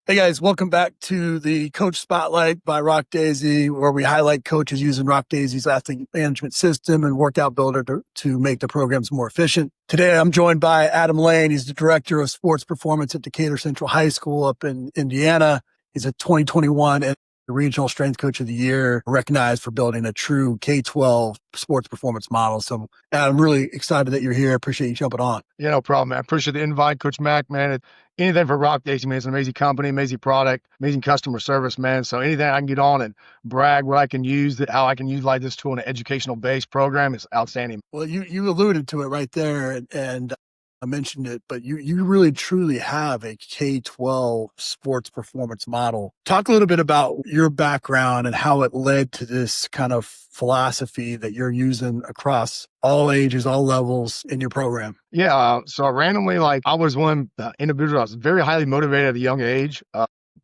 Hey guys, welcome back to the Coach Spotlight by RockDaisy, where we highlight coaches using RockDaisy's athlete management system and workout builder to make the programs more efficient. Today, I'm joined by Adam Lane. He's the director of sports performance at Decatur Central High School up in Indiana. He's a 2021 and the Regional Strength Coach of the Year, recognized for building a true K-12 sports performance model. So, Adam, I'm really excited that you're here. Appreciate you jumping on. Yeah, no problem, man. I appreciate the invite, Coach Mac, man. Anything for RockDaisy, man. It's an amazing company, amazing product, amazing customer service, man. So anything I can get on and brag what I can use, how I can utilize this tool in an educational-based program is outstanding. Well, you alluded to it right there, and I mentioned it, but you really truly have a K-12 sports performance model. Talk a little bit about your background and how it led to this kind of philosophy that you're using across all ages, all levels in your program. Yeah, so randomly, I was one individual. I was very highly motivated at a young age,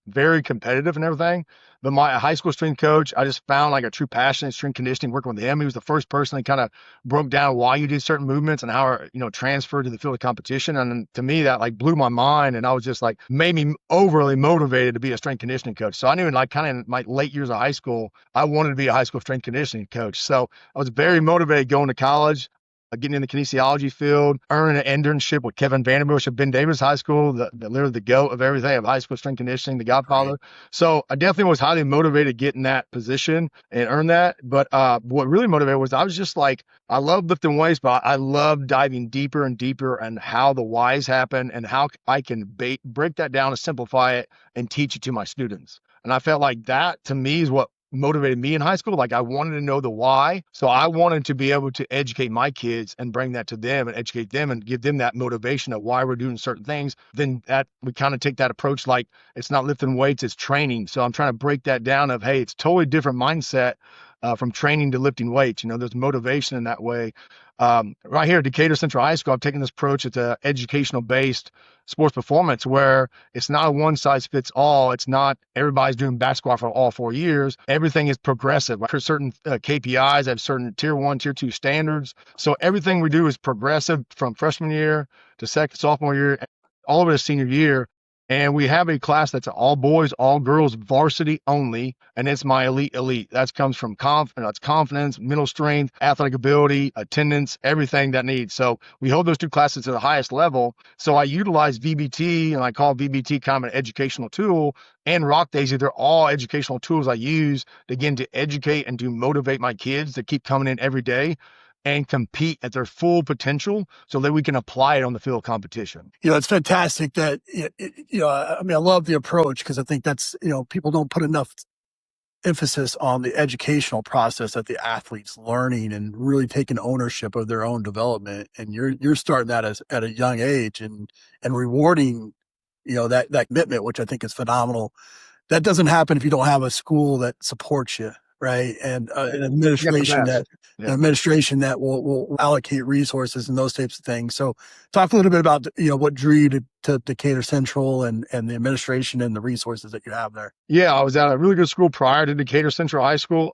very competitive and everything. But my high school strength coach, I just found like a true passion in strength conditioning, working with him. He was the first person that kind of broke down why you did certain movements and how, transferred to the field of competition. And to me, that like blew my mind. And I was just like, made me overly motivated to be a strength conditioning coach. So I knew in like kind of in my late years of high school, I wanted to be a high school strength conditioning coach. So I was very motivated going to college, getting in the kinesiology field, earning an internship with Kevin Vanderbush at Ben Davis High School, literally the GOAT of everything, of high school strength conditioning, the godfather. Right. So I definitely was highly motivated to get in that position and earn that. But what really motivated was I was just like, I love lifting weights, but I love diving deeper and deeper and how the whys happen and how I can break that down and simplify it and teach it to my students. And I felt like that to me is what motivated me in high school. Like I wanted to know the why. So I wanted to be able to educate my kids and bring that to them and educate them and give them that motivation of why we're doing certain things. Then that we kind of take that approach, like it's not lifting weights, it's training. So I'm trying to break that down of, hey, it's totally different mindset from training to lifting weights. There's motivation in that way. Right here at Decatur Central High School, I've taken this approach. It's a educational based sports performance where it's not a one size fits all. It's not everybody's doing back squat for all 4 years. Everything is progressive. For certain KPIs, I have certain tier 1, tier 2 standards. So everything we do is progressive from freshman year to sophomore year, all the way to senior year. And we have a class that's all boys, all girls, varsity only. And it's my elite. That comes from confidence, mental strength, athletic ability, attendance, everything that needs. So we hold those two classes to the highest level. So I utilize VBT, and I call VBT kind of an educational tool, and RockDaisy. They're all educational tools I use, again, to educate and to motivate my kids to keep coming in every day and compete at their full potential so that we can apply it on the field competition. It's fantastic that, I mean, I love the approach because I think that's, people don't put enough emphasis on the educational process that the athlete's learning and really taking ownership of their own development. And you're starting that at a young age and rewarding, that commitment, which I think is phenomenal. That doesn't happen if you don't have a school that supports you, right? And an You got the administration best. Yeah. that will allocate resources and those types of things. So talk a little bit about, what drew you to Decatur Central and the administration and the resources that you have there. Yeah, I was at a really good school prior to Decatur Central High School.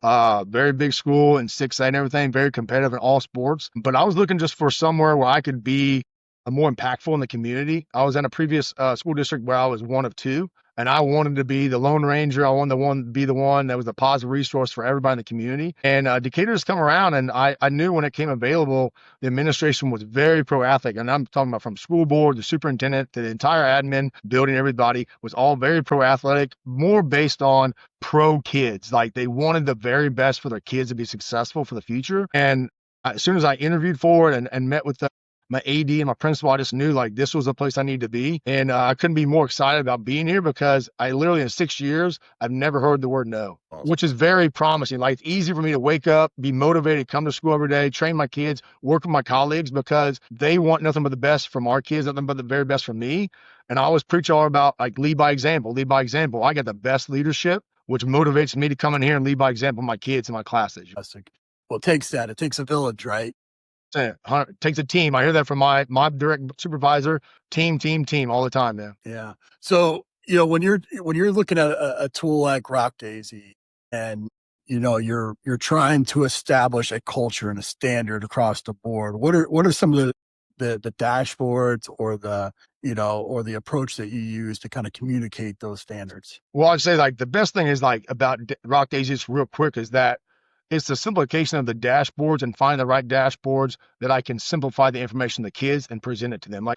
Very big school and 6A and everything, very competitive in all sports. But I was looking just for somewhere where I could be more impactful in the community. I was in a previous school district where I was one of two, and I wanted to be the Lone Ranger. I wanted to be the one that was a positive resource for everybody in the community. And Decatur has come around, and I knew when it came available, the administration was very pro-athlete. And I'm talking about from school board, the superintendent, to the entire admin, building, everybody was all very pro-athletic, more based on pro kids. Like they wanted the very best for their kids to be successful for the future. And as soon as I interviewed for it and met with my AD and my principal, I just knew like this was the place I needed to be. And I couldn't be more excited about being here because I literally in 6 years, I've never heard the word no, which is very promising. Like it's easy for me to wake up, be motivated, come to school every day, train my kids, work with my colleagues because they want nothing but the best from our kids, nothing but the very best from me. And I always preach all about like lead by example, lead by example. I got the best leadership, which motivates me to come in here and lead by example my kids in my classes. Well, it takes that. It takes a village, right? It takes a team. I hear that from my direct supervisor. Team all the time, man. Yeah. So, when you're looking at a tool like RockDaisy and, you're trying to establish a culture and a standard across the board, what are some of the dashboards or the approach that you use to kind of communicate those standards? Well, I'd say like the best thing is like about RockDaisy, just real quick, is that it's the simplification of the dashboards and find the right dashboards that I can simplify the information to the kids and present it to them. Like,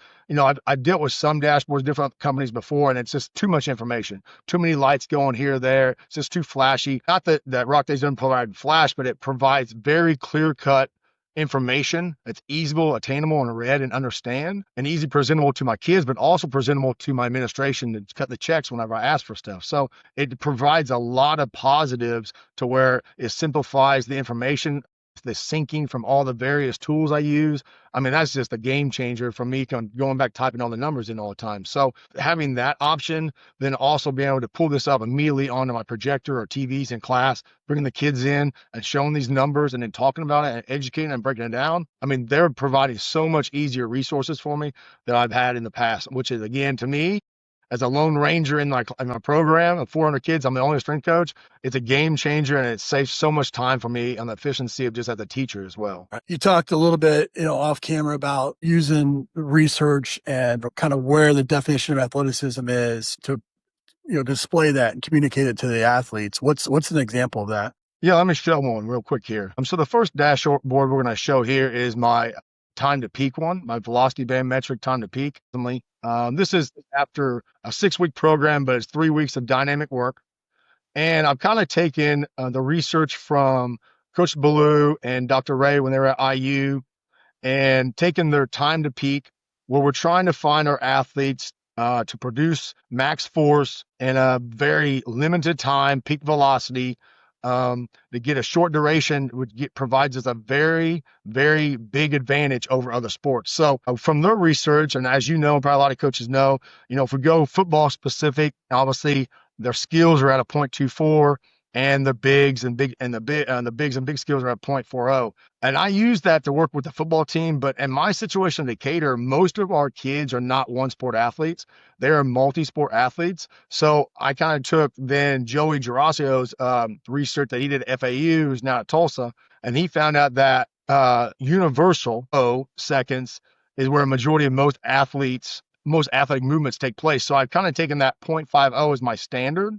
I've dealt with some dashboards, different companies before, and it's just too much information, too many lights going here or there. It's just too flashy. Not that RockDaisy doesn't provide flash, but it provides very clear cut information that's easable, attainable, and read and understand, and easy presentable to my kids, but also presentable to my administration to cut the checks whenever I ask for stuff. So it provides a lot of positives to where it simplifies the information, the syncing from all the various tools I use. I mean, that's just a game changer for me going back, typing all the numbers in all the time. So having that option, then also being able to pull this up immediately onto my projector or TVs in class, bringing the kids in and showing these numbers and then talking about it and educating and breaking it down. I mean, they're providing so much easier resources for me than I've had in the past, which is, again, to me, as a lone ranger in my program of 400 kids, I'm the only strength coach. It's a game changer, and it saves so much time for me on the efficiency of just as a teacher as well. You talked a little bit, off camera about using research and kind of where the definition of athleticism is to, display that and communicate it to the athletes. What's an example of that? Yeah, let me show one real quick here. So the first dashboard we're going to show here is my time to peak one, my velocity band metric time to peak. This is after a 6-week program, but it's 3 weeks of dynamic work. And I've kind of taken the research from Coach Ballou and Dr. Ray when they were at IU and taken their time to peak, where we're trying to find our athletes to produce max force in a very limited time, peak velocity, to get a short duration, which provides us a very, very big advantage over other sports. So from their research, and as you know, probably a lot of coaches know, if we go football specific, obviously their skills are at a 0.24, and the bigs and big skills are at 0.40. And I use that to work with the football team. But in my situation in Decatur, most of our kids are not one sport athletes. They are multi-sport athletes. So I kind of took then Joey Gerasio's research that he did at FAU, who's now at Tulsa, and he found out that universal seconds is where a majority of most athletic movements take place. So I've kind of taken that 0.50 as my standard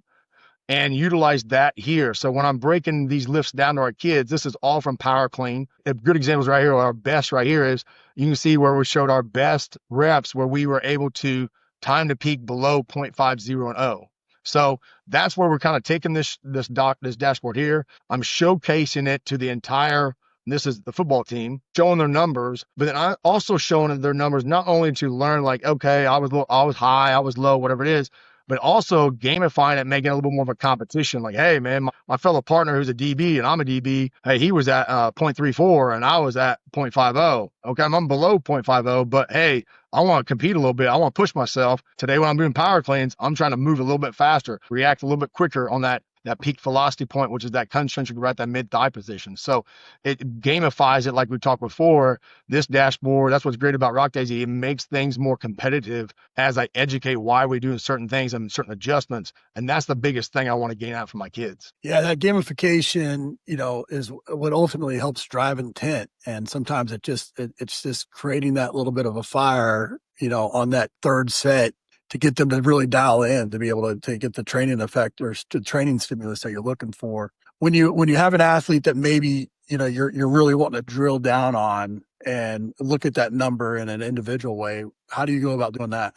and utilize that here. So when I'm breaking these lifts down to our kids, this is all from Power Clean. A good examples right here, our best right here is, you can see where we showed our best reps where we were able to time to peak below 0.50 and 0. So that's where we're kind of taking this dashboard here. I'm showcasing it to the entire, this is the football team, showing their numbers, but then I'm also showing their numbers not only to learn like, okay, I was high, I was low, whatever it is, but also gamifying it, making it a little bit more of a competition. Like, hey, man, my fellow partner who's a DB and I'm a DB, hey, he was at 0.34 and I was at 0.50. Okay, I'm below 0.50, but hey, I want to compete a little bit. I want to push myself. Today when I'm doing power cleans, I'm trying to move a little bit faster, react a little bit quicker on that peak velocity point, which is that concentric right, that mid-thigh position. So it gamifies it like we talked before. This dashboard, that's what's great about RockDaisy. It makes things more competitive as I educate why we're doing certain things and certain adjustments. And that's the biggest thing I want to gain out from my kids. Yeah, that gamification, is what ultimately helps drive intent. And sometimes it's just creating that little bit of a fire, on that third set, to get them to really dial in, to be able to get the training effect or the training stimulus that you're looking for. When you have an athlete that maybe, you're really wanting to drill down on and look at that number in an individual way, how do you go about doing that?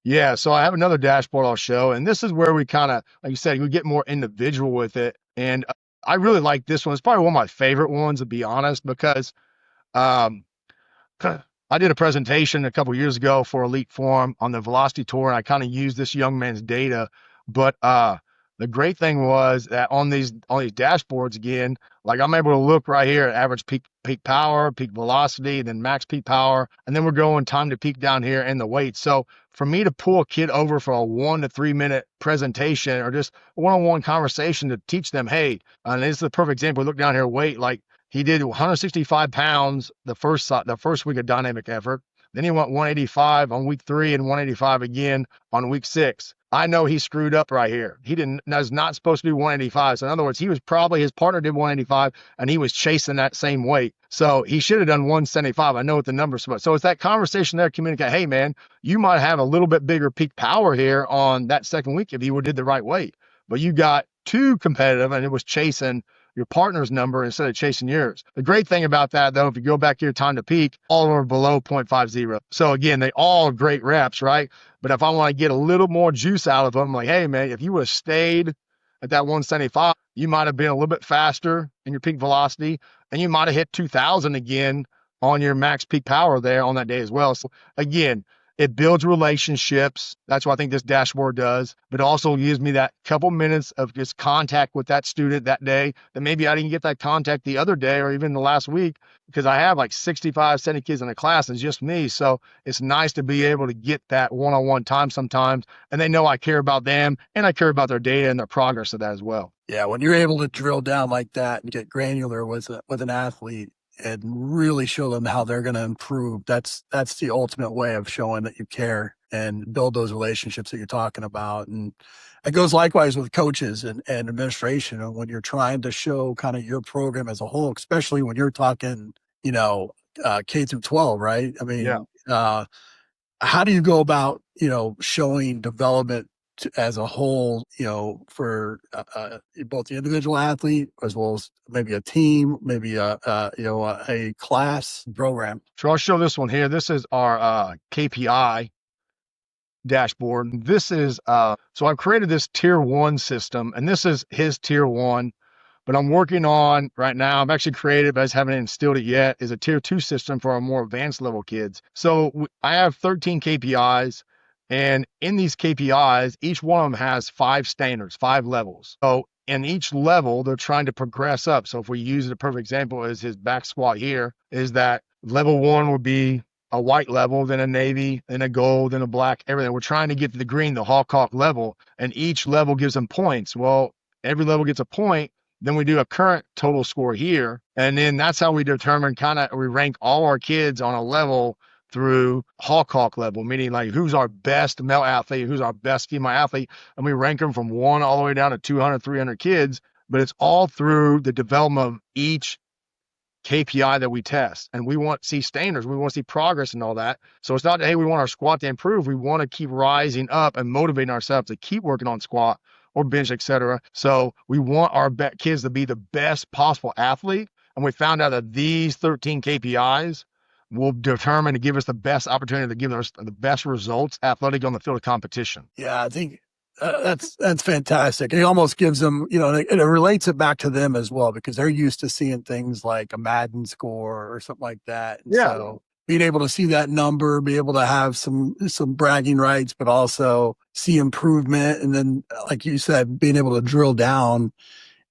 Yeah, so I have another dashboard I'll show, and this is where we kind of, like you said, we get more individual with it. And I really like this one. It's probably one of my favorite ones, to be honest, because I did a presentation a couple years ago for Elite Forum on the Velocity Tour, and I kind of used this young man's data. But the great thing was that on these dashboards, again, like I'm able to look right here at average peak power, peak velocity, then max peak power, and then we're going time to peak down here in the weight. So for me to pull a kid over for a 1 to 3 minute presentation or just one-on-one conversation to teach them, hey, and this is the perfect example. Look down here, weight, like he did 165 pounds the first week of dynamic effort. Then he went 185 on week 3 and 185 again on week 6. I know he screwed up right here. He was not supposed to do 185. So in other words, his partner did 185 and he was chasing that same weight. So he should have done 175. I know what the numbers were. So it's that conversation there, communicate, hey man, you might have a little bit bigger peak power here on that second week if you would did the right weight, but you got too competitive and it was chasing your partner's number instead of chasing yours. The great thing about that, though, if you go back to your time to peak, all are below 0.50. So again, they all are great reps, right? But if I want to get a little more juice out of them, like, hey, man, if you would have stayed at that 175, you might have been a little bit faster in your peak velocity, and you might have hit 2,000 again on your max peak power there on that day as well. So again, it builds relationships. That's what I think this dashboard does, but also gives me that couple minutes of just contact with that student that day that maybe I didn't get that contact the other day or even the last week, because I have like 65, 70 kids in the class and it's just me. So it's nice to be able to get that one-on-one time sometimes. And they know I care about them and I care about their data and their progress of that as well. Yeah. When you're able to drill down like that and get granular with an athlete, and really show them how they're going to improve. That's the ultimate way of showing that you care and build those relationships that you're talking about. And it goes likewise with coaches and administration. And when you're trying to show kind of your program as a whole, especially when you're talking, K through 12, right? I mean, how do you go about, showing development as a whole, for both the individual athlete as well as maybe a team, maybe a class program? So I'll show this one here. This is our KPI dashboard. This is so I've created this tier 1 system, and this is his tier 1. But I'm working on right now, I've actually created, but I just haven't instilled it yet, is a tier 2 system for our more advanced level kids. So I have 13 KPIs. And in these KPIs, each one of them has 5 standards, 5 levels. So in each level, they're trying to progress up. So if we use the perfect example as his back squat here, is that level 1 would be a white level, then a navy, then a gold, then a black, everything. We're trying to get to the green, the Hawk level, and each level gives them points. Well, every level gets a point. Then we do a current total score here. And then that's how we determine we rank all our kids on a level through Hawk level, meaning like who's our best male athlete, who's our best female athlete, and we rank them from 1 all the way down to 200, 300 kids, but it's all through the development of each KPI that we test. And we want to see standards, we want to see progress and all that. So it's not, hey, we want our squat to improve, we want to keep rising up and motivating ourselves to keep working on squat or bench, etc. So we want our kids to be the best possible athlete, and we found out that these 13 KPIs will determine to give us the best opportunity to give us the best results athletic on the field of competition. Yeah, I think that's fantastic. It almost gives them, it relates it back to them as well, because they're used to seeing things like a Madden score or something like that. And so being able to see that number, be able to have some bragging rights, but also see improvement. And then, like you said, being able to drill down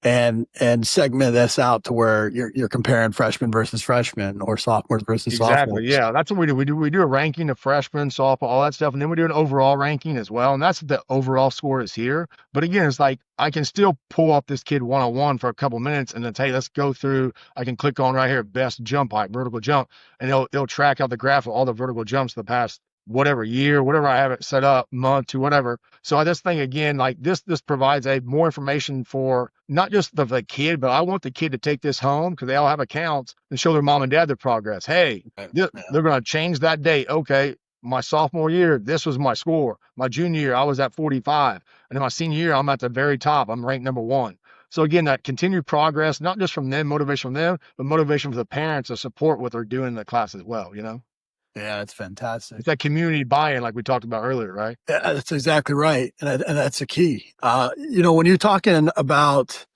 and segment this out to where you're comparing freshmen versus freshmen or sophomores versus sophomores. Yeah, that's what we do. We do a ranking of freshmen, sophomore, all that stuff, and then we do an overall ranking as well. And that's the overall score is here. But again, it's like I can still pull up this kid one-on-one for a couple minutes and then tell you, let's go through. I can click on right here, best jump height, vertical jump, and it'll track out the graph of all the vertical jumps the past whatever year, whatever I have it set up, month to whatever. So I just think, again, like this provides more information for not just the kid, but I want the kid to take this home, because they all have accounts, and show their mom and dad their progress. Hey, they're going to change that date. Okay, my sophomore year, this was my score. My junior year, I was at 45. And then my senior year, I'm at the very top. I'm ranked number 1. So again, that continued progress, not just from them, motivation from them, but motivation for the parents to support what they're doing in the class as well, Yeah, that's fantastic. It's that community buy-in like we talked about earlier, right? Yeah, that's exactly right. And that's the key. When you're talking about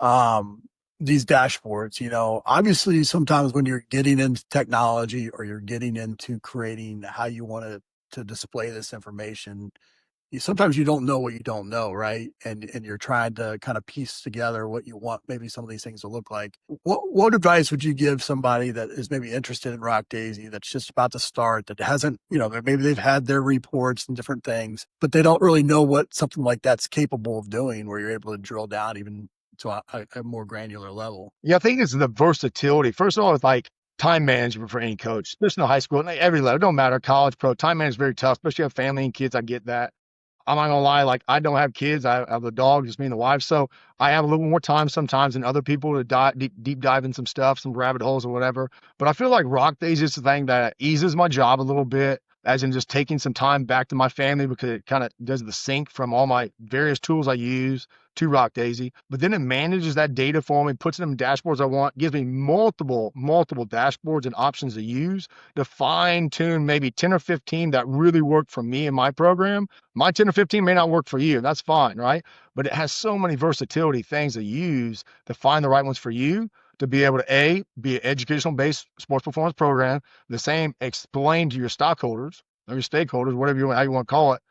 these dashboards, obviously sometimes when you're getting into technology or you're getting into creating how you want to display this information, sometimes you don't know what you don't know, right? And you're trying to kind of piece together what you want maybe some of these things to look like. What advice would you give somebody that is maybe interested in RockDaisy, that's just about to start, that hasn't, maybe they've had their reports and different things, but they don't really know what something like that's capable of doing, where you're able to drill down even to a more granular level? Yeah, I think it's the versatility. First of all, it's like time management for any coach. There's no high school, every level, it don't matter, college, pro, time management is very tough, especially if you have family and kids. I get that. I'm not gonna lie, like I don't have kids. I have a dog, just me and the wife. So I have a little more time sometimes than other people to deep dive in some stuff, some rabbit holes or whatever. But I feel like RockDaisy is the thing that eases my job a little bit, as in just taking some time back to my family, because it kind of does the sync from all my various tools I use to RockDaisy. But then it manages that data for me, puts it in dashboards I want, gives me multiple dashboards and options to use to fine tune maybe 10 or 15 that really work for me and my program. My 10 or 15 may not work for you. That's fine, right? But it has so many versatility things to use to find the right ones for you, to be able to be an educational based sports performance program, the same explain to your stockholders or your stakeholders, how you want to call it,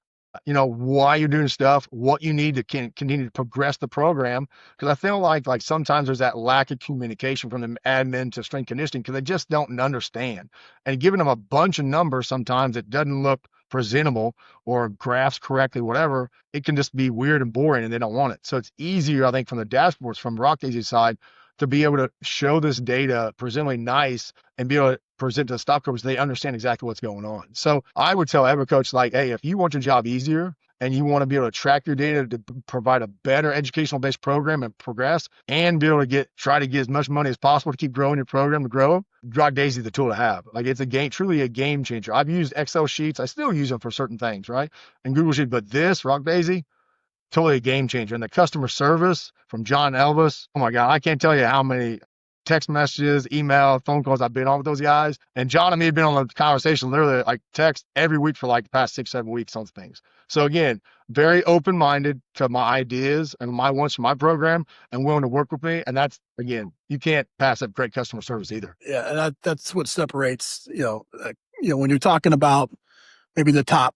why you're doing stuff, what you need to continue to progress the program. Because I feel like sometimes there's that lack of communication from the admin to strength conditioning, because they just don't understand. And giving them a bunch of numbers, sometimes it doesn't look presentable or graphs correctly, whatever, it can just be weird and boring and they don't want it. So it's easier, I think, from the dashboards, from RockDaisy side, to be able to show this data presently nice and be able to present to the stockholders, they understand exactly what's going on. So I would tell every coach, like, hey, if you want your job easier and you want to be able to track your data to provide a better educational based program and progress, and be able to try to get as much money as possible to keep growing your program to grow, RockDaisy is the tool to have. Like, it's truly a game changer. I've used Excel sheets. I still use them for certain things, right? And Google Sheets, but this RockDaisy, totally a game changer. And the customer service from John Elvis, oh my God, I can't tell you how many text messages, email, phone calls I've been on with those guys. And John and me have been on a conversation, literally like text every week for like the past 6-7 weeks on things. So again, very open-minded to my ideas and my wants for my program and willing to work with me. And that's, again, you can't pass up great customer service either. Yeah. And that's what separates, when you're talking about maybe the top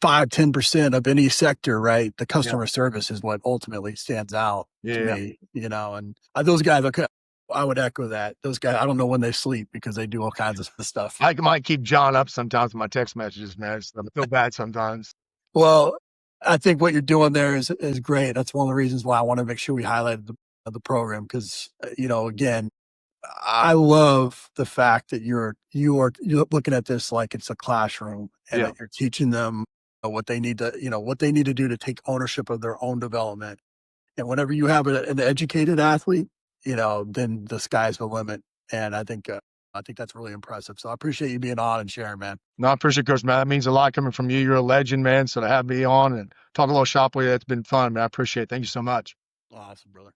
5-10% of any sector, right? The customer service is what ultimately stands out to me, and those guys, okay, I would echo that. Those guys, I don't know when they sleep because they do all kinds of stuff. I might keep John up sometimes with my text messages, man. I feel bad sometimes. Well, I think what you're doing there is great. That's one of the reasons why I want to make sure we highlighted the program, because, again, I love the fact that you're looking at this like it's a classroom, and that you're teaching them what they need to do to take ownership of their own development. And whenever you have an educated athlete, then the sky's the limit. And I think that's really impressive. So I appreciate you being on and sharing, man. No, I appreciate it, Coach, man. That means a lot coming from you. You're a legend, man. So to have me on and talk a little shop with you, it's been fun, man. I appreciate it. Thank you so much. Awesome, brother.